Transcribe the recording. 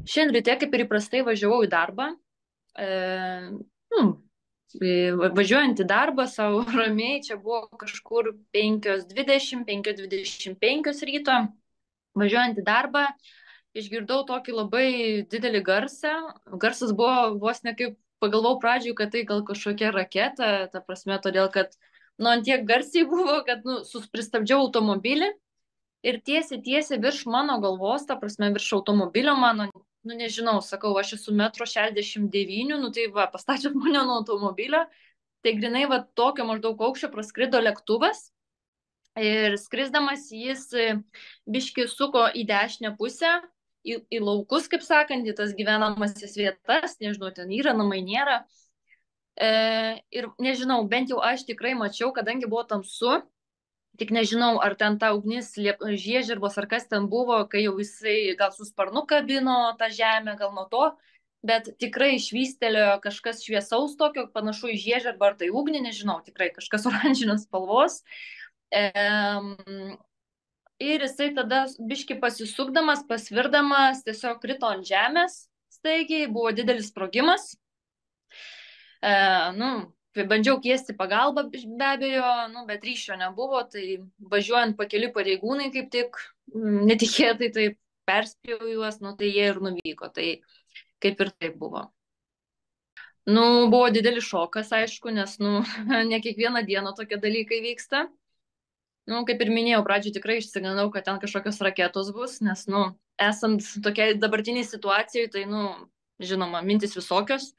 Šiandien ryte, kaip ir įprastai, važiavau į darbą. E, nu, važiuojant į darbą savo ramiai, čia buvo kažkur 5:20, 5:25 ryto. Važiuojant į darbą, išgirdau tokį labai didelį garsą. Garsas buvo vos ne kaip pagalvojau pradžioj, kad tai gal kažkokia raketa, ta prasme, todėl kad, nu, ant tiek garsiai buvo, kad, nu, pristabdžiau automobilį. Ir tiesiai virš mano galvos, ta prasme, virš automobilio mano, nu nežinau, sakau, aš esu 1,69 m, nu tai va, pastatčiau mane nuo automobilio, tai grinai va tokio maždaug aukščio praskrido lėktuvas ir skrisdamas jis biški suko į dešinę pusę, į laukus, kaip sakant, į tas gyvenamasis vietas, nežinau, ten yra namai, nėra. Ir nežinau, bent jau aš tikrai mačiau, kadangi buvo tamsu. Tik nežinau, ar ten ta ugnis žiežirbos, ar kas ten buvo, kai jau jisai gal su sparnu kabino tą žemę, gal nuo to, bet tikrai išvystelėjo kažkas šviesaus tokio, panašu į žiežirbą ar tai ugnį, nežinau, tikrai kažkas oranžinės spalvos. Ir jisai tada biški pasisukdamas, pasvirdamas, tiesiog krito ant žemės staigiai, buvo didelis sprogimas. Nu, bandžiau kviesti pagalbą be abejo, nu, bet ryšio nebuvo, tai važiuojant pakeliui pareigūnai kaip tik netikėtai taip perspėjau juos, nu, tai jie ir nuvyko, tai kaip ir taip buvo. Nu, buvo didelis šokas, aišku, nes, nu, ne kiekvieną dieną tokie dalykai vyksta. Nu, kaip ir minėjau, pradžioje tikrai išsigandau, kad ten kažkokios raketos bus, nes, nu, esant tokiai dabartiniai situacijai, tai, nu, žinoma, mintis visokios.